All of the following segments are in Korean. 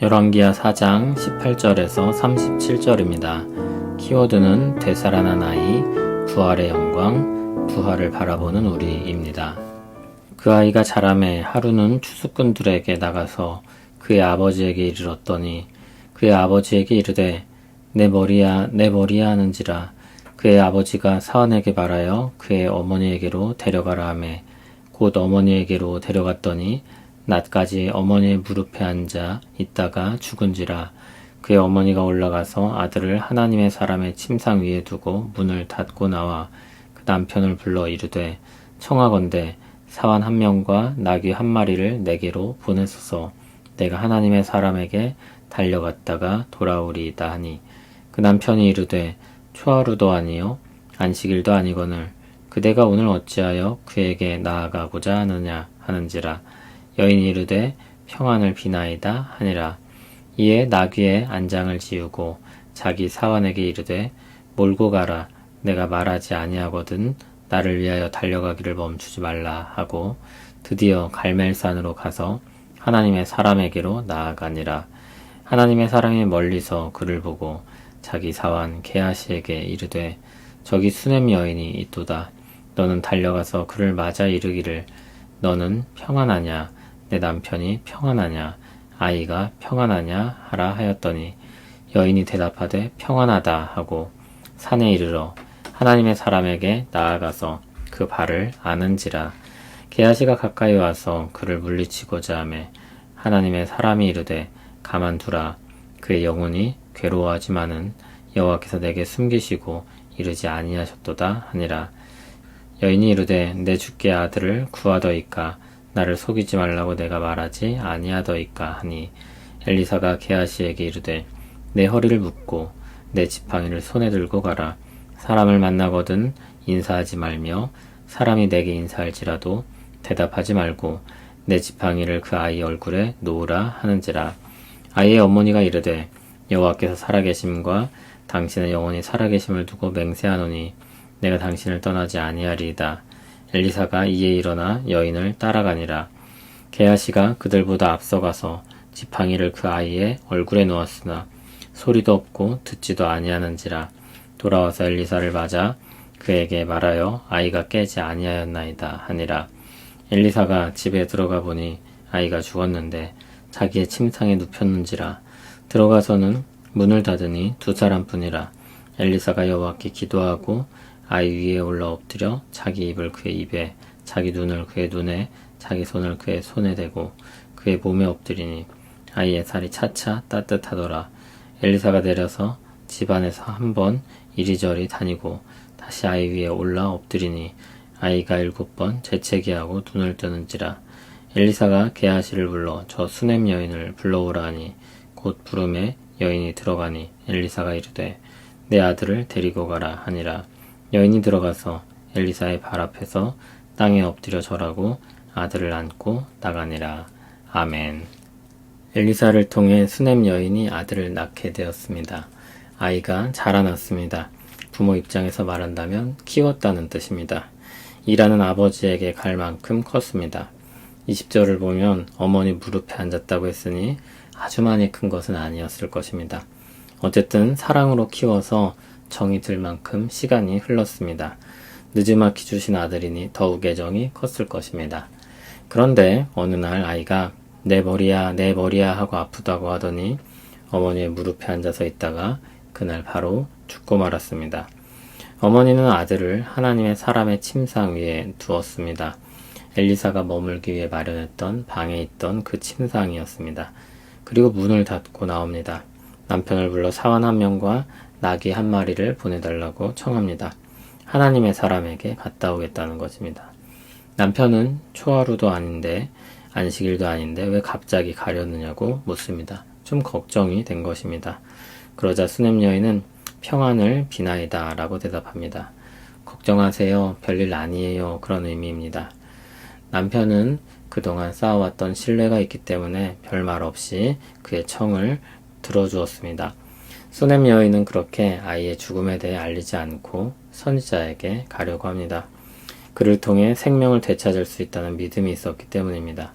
열왕기하 4장 18절에서 37절입니다. 키워드는 되살아난 아이, 부활의 영광, 부활을 바라보는 우리입니다. 그 아이가 자라매 하루는 추수꾼들에게 나가서 그의 아버지에게 이르렀더니 그의 아버지에게 이르되 내 머리야 내 머리야 하는지라. 그의 아버지가 사환에게 말하여 그의 어머니에게로 데려가라 하매 곧 어머니에게로 데려갔더니 낮까지 어머니의 무릎에 앉아 있다가 죽은지라. 그의 어머니가 올라가서 아들을 하나님의 사람의 침상 위에 두고 문을 닫고 나와 그 남편을 불러 이르되 청하건대 사환 한 명과 나귀 한 마리를 내게로 보내소서. 내가 하나님의 사람에게 달려갔다가 돌아오리이다 하니 그 남편이 이르되 초하루도 아니요 안식일도 아니거늘 그대가 오늘 어찌하여 그에게 나아가고자 하느냐 하는지라. 여인이 이르되 평안을 비나이다 하니라. 이에 나귀의 안장을 지우고 자기 사환에게 이르되 몰고 가라. 내가 말하지 아니하거든 나를 위하여 달려가기를 멈추지 말라 하고 드디어 갈멜산으로 가서 하나님의 사람에게로 나아가니라. 하나님의 사람이 멀리서 그를 보고 자기 사환 게하시에게 이르되 저기 수넴 여인이 있도다. 너는 달려가서 그를 맞아 이르기를 너는 평안하냐 내 남편이 평안하냐 아이가 평안하냐 하라 하였더니 여인이 대답하되 평안하다 하고 산에 이르러 하나님의 사람에게 나아가서 그 발을 아는지라. 게하시가 가까이 와서 그를 물리치고자 하매 하나님의 사람이 이르되 가만두라. 그의 영혼이 괴로워하지만은 여호와께서 내게 숨기시고 이르지 아니하셨도다 하니라. 여인이 이르되 내 주께 아들을 구하더이까 나를 속이지 말라고 내가 말하지 아니하더이까 하니 엘리사가 게하시에게 이르되 내 허리를 묶고 내 지팡이를 손에 들고 가라. 사람을 만나거든 인사하지 말며 사람이 내게 인사할지라도 대답하지 말고 내 지팡이를 그 아이 얼굴에 놓으라 하는지라. 아이의 어머니가 이르되 여호와께서 살아계심과 당신의 영혼이 살아계심을 두고 맹세하노니 내가 당신을 떠나지 아니하리이다. 엘리사가 이에 일어나 여인을 따라가니라. 게하시가 그들보다 앞서가서 지팡이를 그 아이의 얼굴에 놓았으나 소리도 없고 듣지도 아니하는지라. 돌아와서 엘리사를 맞아 그에게 말하여 아이가 깨지 아니하였나이다 하니라. 엘리사가 집에 들어가 보니 아이가 죽었는데 자기의 침상에 눕혔는지라. 들어가서는 문을 닫으니 두 사람뿐이라. 엘리사가 여호와께 기도하고 아이 위에 올라 엎드려 자기 입을 그의 입에 자기 눈을 그의 눈에 자기 손을 그의 손에 대고 그의 몸에 엎드리니 아이의 살이 차차 따뜻하더라. 엘리사가 내려서 집 안에서 한 번 이리저리 다니고 다시 아이 위에 올라 엎드리니 아이가 7번 재채기하고 눈을 뜨는지라. 엘리사가 게하시를 불러 저 수넴 여인을 불러오라 하니 곧 부름에 여인이 들어가니 엘리사가 이르되 내 아들을 데리고 가라 하니라. 여인이 들어가서 엘리사의 발 앞에서 땅에 엎드려 절하고 아들을 안고 나가니라. 아멘. 엘리사를 통해 수넴 여인이 아들을 낳게 되었습니다. 아이가 자라났습니다. 부모 입장에서 말한다면 키웠다는 뜻입니다. 일하는 아버지에게 갈 만큼 컸습니다. 20절을 보면 어머니 무릎에 앉았다고 했으니 아주 많이 큰 것은 아니었을 것입니다. 어쨌든 사랑으로 키워서 정이 들 만큼 시간이 흘렀습니다. 늦지막히 주신 아들이니 더욱 애정이 컸을 것입니다. 그런데 어느 날 아이가 내 머리야 내 머리야 하고 아프다고 하더니 어머니의 무릎에 앉아서 있다가 그날 바로 죽고 말았습니다. 어머니는 아들을 하나님의 사람의 침상 위에 두었습니다. 엘리사가 머물기 위해 마련했던 방에 있던 그 침상이었습니다. 그리고 문을 닫고 나옵니다. 남편을 불러 사환 한 명과 나귀 한 마리를 보내달라고 청합니다. 하나님의 사람에게 갔다 오겠다는 것입니다. 남편은 초하루도 아닌데 안식일도 아닌데 왜 갑자기 가려느냐고 묻습니다. 좀 걱정이 된 것입니다. 그러자 수넴 여인은 평안을 비나이다 라고 대답합니다. 걱정하세요. 별일 아니에요. 그런 의미입니다. 남편은 그동안 쌓아왔던 신뢰가 있기 때문에 별말 없이 그의 청을 들어주었습니다. 수넴 여인은 그렇게 아이의 죽음에 대해 알리지 않고 선지자에게 가려고 합니다. 그를 통해 생명을 되찾을 수 있다는 믿음이 있었기 때문입니다.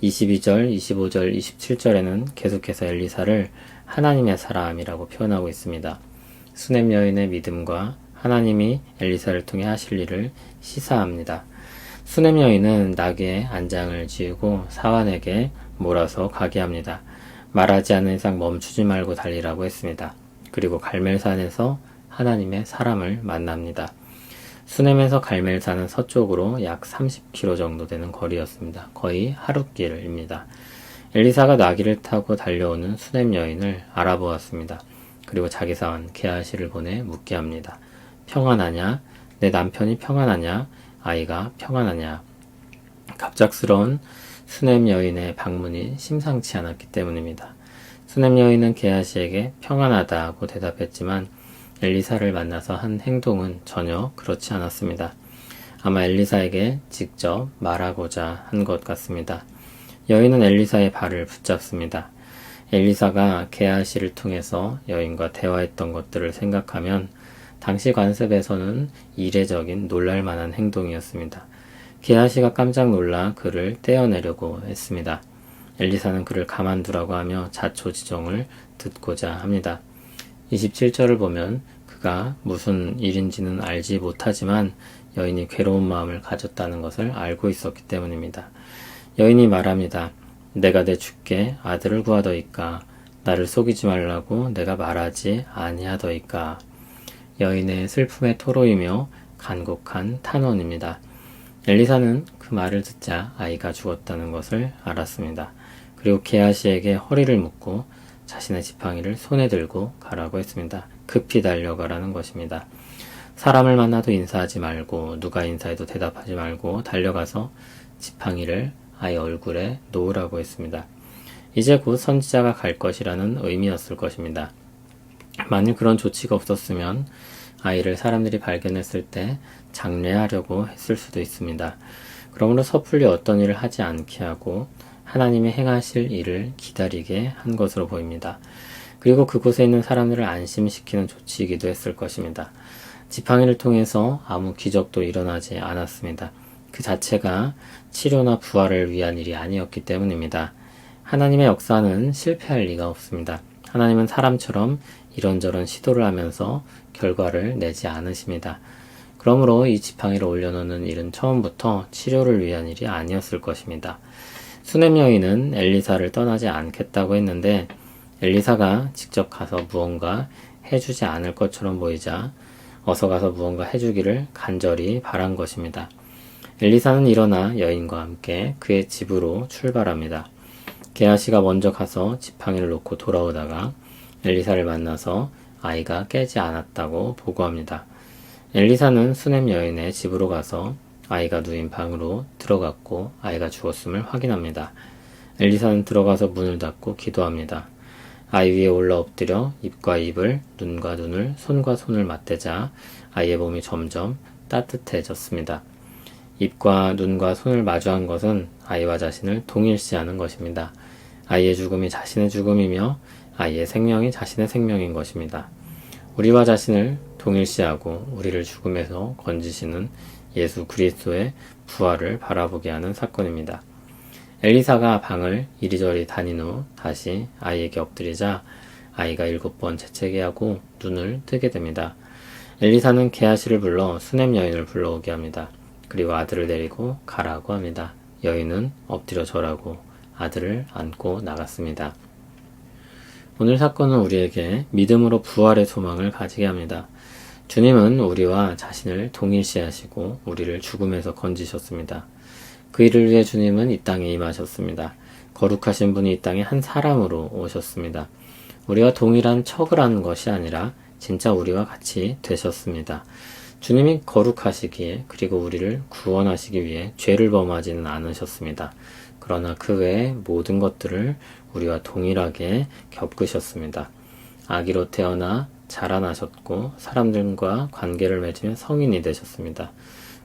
22절, 25절, 27절에는 계속해서 엘리사를 하나님의 사람이라고 표현하고 있습니다. 수넴 여인의 믿음과 하나님이 엘리사를 통해 하실 일을 시사합니다. 수넴 여인은 나귀에 안장을 지우고 사환에게 몰아서 가게 합니다. 말하지 않는 이상 멈추지 말고 달리라고 했습니다. 그리고 갈멜산에서 하나님의 사람을 만납니다. 수넴에서 갈멜산은 서쪽으로 약 30km 정도 되는 거리였습니다. 거의 하룻길입니다. 엘리사가 나귀를 타고 달려오는 수넴 여인을 알아보았습니다. 그리고 자기 사원 게하시를 보내 묻게 합니다. 평안하냐? 내 남편이 평안하냐? 아이가 평안하냐? 갑작스러운 수넴 여인의 방문이 심상치 않았기 때문입니다. 수넴 여인은 게하시에게 평안하다고 대답했지만 엘리사를 만나서 한 행동은 전혀 그렇지 않았습니다. 아마 엘리사에게 직접 말하고자 한 것 같습니다. 여인은 엘리사의 발을 붙잡습니다. 엘리사가 게하시를 통해서 여인과 대화했던 것들을 생각하면 당시 관습에서는 이례적인 놀랄만한 행동이었습니다. 게하시가 깜짝 놀라 그를 떼어내려고 했습니다. 엘리사는 그를 가만두라고 하며 자초지종을 듣고자 합니다. 27절을 보면 그가 무슨 일인지는 알지 못하지만 여인이 괴로운 마음을 가졌다는 것을 알고 있었기 때문입니다. 여인이 말합니다. 내가 내 주께 아들을 구하더이까 나를 속이지 말라고 내가 말하지 아니하더이까. 여인의 슬픔의 토로이며 간곡한 탄원입니다. 엘리사는 그 말을 듣자 아이가 죽었다는 것을 알았습니다. 그리고 게하시에게 허리를 묶고 자신의 지팡이를 손에 들고 가라고 했습니다. 급히 달려가라는 것입니다. 사람을 만나도 인사하지 말고 누가 인사해도 대답하지 말고 달려가서 지팡이를 아이 얼굴에 놓으라고 했습니다. 이제 곧 선지자가 갈 것이라는 의미였을 것입니다. 만일 그런 조치가 없었으면 아이를 사람들이 발견했을 때 장례하려고 했을 수도 있습니다. 그러므로 섣불리 어떤 일을 하지 않게 하고 하나님이 행하실 일을 기다리게 한 것으로 보입니다. 그리고 그곳에 있는 사람들을 안심시키는 조치이기도 했을 것입니다. 지팡이를 통해서 아무 기적도 일어나지 않았습니다. 그 자체가 치료나 부활을 위한 일이 아니었기 때문입니다. 하나님의 역사는 실패할 리가 없습니다. 하나님은 사람처럼 이런저런 시도를 하면서 결과를 내지 않으십니다. 그러므로 이 지팡이를 올려놓는 일은 처음부터 치료를 위한 일이 아니었을 것입니다. 수넴 여인은 엘리사를 떠나지 않겠다고 했는데 엘리사가 직접 가서 무언가 해주지 않을 것처럼 보이자 어서 가서 무언가 해주기를 간절히 바란 것입니다. 엘리사는 일어나 여인과 함께 그의 집으로 출발합니다. 게하시가 먼저 가서 지팡이를 놓고 돌아오다가 엘리사를 만나서 아이가 깨지 않았다고 보고합니다. 엘리사는 수넴 여인의 집으로 가서 아이가 누인 방으로 들어갔고 아이가 죽었음을 확인합니다. 엘리사는 들어가서 문을 닫고 기도합니다. 아이 위에 올라 엎드려 입과 입을, 눈과 눈을, 손과 손을 맞대자 아이의 몸이 점점 따뜻해졌습니다. 입과 눈과 손을 마주한 것은 아이와 자신을 동일시하는 것입니다. 아이의 죽음이 자신의 죽음이며 아이의 생명이 자신의 생명인 것입니다. 우리와 자신을 동일시하고 우리를 죽음에서 건지시는 예수 그리스도의 부활을 바라보게 하는 사건입니다. 엘리사가 방을 이리저리 다닌 후 다시 아이에게 엎드리자 아이가 7번 재채기 하고 눈을 뜨게 됩니다. 엘리사는 게하시를 불러 수넴 여인을 불러오게 합니다. 그리고 아들을 데리고 가라고 합니다. 여인은 엎드려 절하고 아들을 안고 나갔습니다. 오늘 사건은 우리에게 믿음으로 부활의 소망을 가지게 합니다. 주님은 우리와 자신을 동일시하시고 우리를 죽음에서 건지셨습니다. 그 일을 위해 주님은 이 땅에 임하셨습니다. 거룩하신 분이 이 땅에 한 사람으로 오셨습니다. 우리와 동일한 척을 하는 것이 아니라 진짜 우리와 같이 되셨습니다. 주님이 거룩하시기에 그리고 우리를 구원하시기 위해 죄를 범하지는 않으셨습니다. 그러나 그 외의 모든 것들을 우리와 동일하게 겪으셨습니다. 아기로 태어나 자라나셨고 사람들과 관계를 맺으며 성인이 되셨습니다.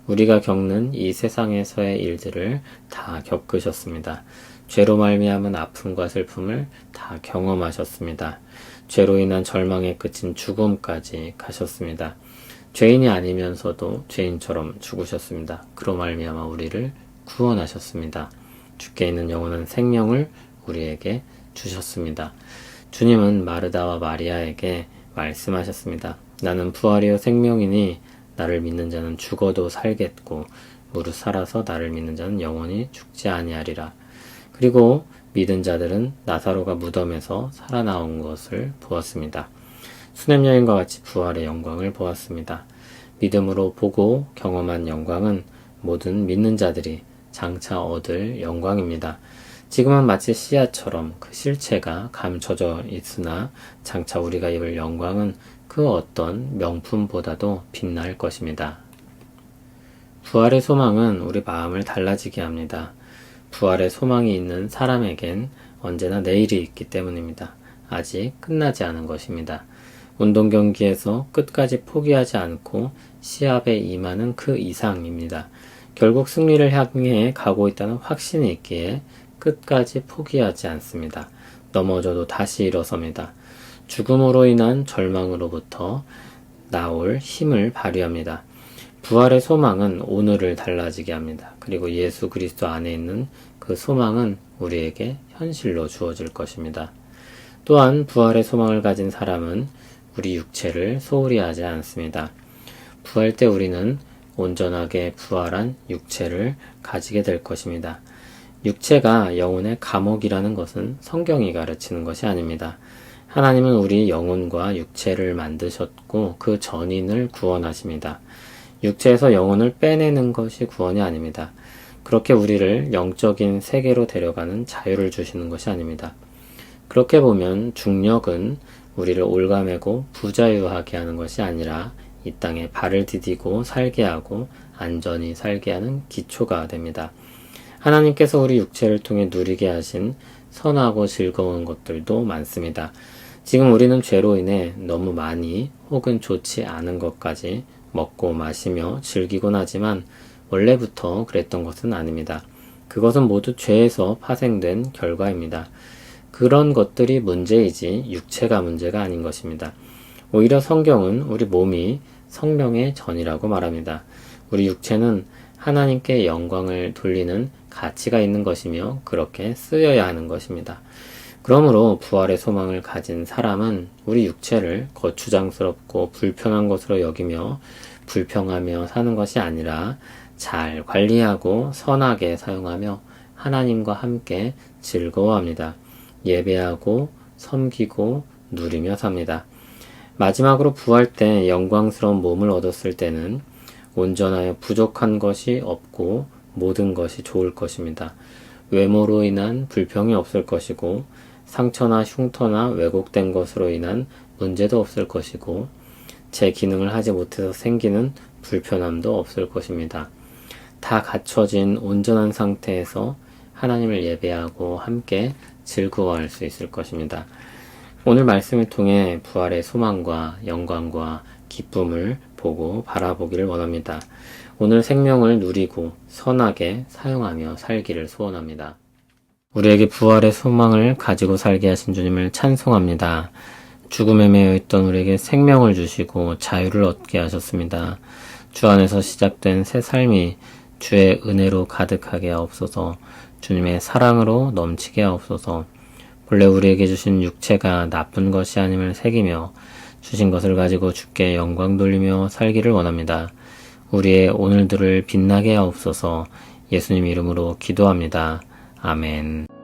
우리가 겪는 이 세상에서의 일들을 다 겪으셨습니다. 죄로 말미암은 아픔과 슬픔을 다 경험하셨습니다. 죄로 인한 절망의 끝인 죽음까지 가셨습니다. 죄인이 아니면서도 죄인처럼 죽으셨습니다. 그로 말미암아 우리를 구원하셨습니다. 주께 있는 영원한 생명을 우리에게 주셨습니다. 주님은 마르다와 마리아에게 말씀하셨습니다. 나는 부활이요 생명이니 나를 믿는 자는 죽어도 살겠고 무릇 살아서 나를 믿는 자는 영원히 죽지 아니하리라. 그리고 믿은 자들은 나사로가 무덤에서 살아나온 것을 보았습니다. 수냄 여인과 같이 부활의 영광을 보았습니다. 믿음으로 보고 경험한 영광은 모든 믿는 자들이 장차 얻을 영광입니다. 지금은 마치 씨앗처럼 그 실체가 감춰져 있으나 장차 우리가 입을 영광은 그 어떤 명품보다도 빛날 것입니다. 부활의 소망은 우리 마음을 달라지게 합니다. 부활의 소망이 있는 사람에겐 언제나 내일이 있기 때문입니다. 아직 끝나지 않은 것입니다. 운동 경기에서 끝까지 포기하지 않고 시합에 임하는 그 이상입니다. 결국 승리를 향해 가고 있다는 확신이 있기에 끝까지 포기하지 않습니다. 넘어져도 다시 일어섭니다. 죽음으로 인한 절망으로부터 나올 힘을 발휘합니다. 부활의 소망은 오늘을 달라지게 합니다. 그리고 예수 그리스도 안에 있는 그 소망은 우리에게 현실로 주어질 것입니다. 또한 부활의 소망을 가진 사람은 우리 육체를 소홀히 하지 않습니다. 부활 때 우리는 온전하게 부활한 육체를 가지게 될 것입니다. 육체가 영혼의 감옥이라는 것은 성경이 가르치는 것이 아닙니다. 하나님은 우리 영혼과 육체를 만드셨고 그 전인을 구원하십니다. 육체에서 영혼을 빼내는 것이 구원이 아닙니다. 그렇게 우리를 영적인 세계로 데려가는 자유를 주시는 것이 아닙니다. 그렇게 보면 중력은 우리를 올가매고 부자유하게 하는 것이 아니라 이 땅에 발을 디디고 살게 하고 안전히 살게 하는 기초가 됩니다. 하나님께서 우리 육체를 통해 누리게 하신 선하고 즐거운 것들도 많습니다. 지금 우리는 죄로 인해 너무 많이 혹은 좋지 않은 것까지 먹고 마시며 즐기곤 하지만 원래부터 그랬던 것은 아닙니다. 그것은 모두 죄에서 파생된 결과입니다. 그런 것들이 문제이지 육체가 문제가 아닌 것입니다. 오히려 성경은 우리 몸이 성령의 전이라고 말합니다. 우리 육체는 하나님께 영광을 돌리는 가치가 있는 것이며 그렇게 쓰여야 하는 것입니다. 그러므로 부활의 소망을 가진 사람은 우리 육체를 거추장스럽고 불편한 것으로 여기며 불평하며 사는 것이 아니라 잘 관리하고 선하게 사용하며 하나님과 함께 즐거워합니다. 예배하고 섬기고 누리며 삽니다. 마지막으로 부활 때 영광스러운 몸을 얻었을 때는 온전하여 부족한 것이 없고 모든 것이 좋을 것입니다. 외모로 인한 불평이 없을 것이고 상처나 흉터나 왜곡된 것으로 인한 문제도 없을 것이고 제 기능을 하지 못해서 생기는 불편함도 없을 것입니다. 다 갖춰진 온전한 상태에서 하나님을 예배하고 함께 즐거워할 수 있을 것입니다. 오늘 말씀을 통해 부활의 소망과 영광과 기쁨을 보고 바라보기를 원합니다. 오늘 생명을 누리고 선하게 사용하며 살기를 소원합니다. 우리에게 부활의 소망을 가지고 살게 하신 주님을 찬송합니다. 죽음에 매여 있던 우리에게 생명을 주시고 자유를 얻게 하셨습니다. 주 안에서 시작된 새 삶이 주의 은혜로 가득하게 하옵소서. 주님의 사랑으로 넘치게 하옵소서. 본래 우리에게 주신 육체가 나쁜 것이 아님을 새기며 주신 것을 가지고 주께 영광 돌리며 살기를 원합니다. 우리의 오늘들을 빛나게 하옵소서. 예수님 이름으로 기도합니다. 아멘.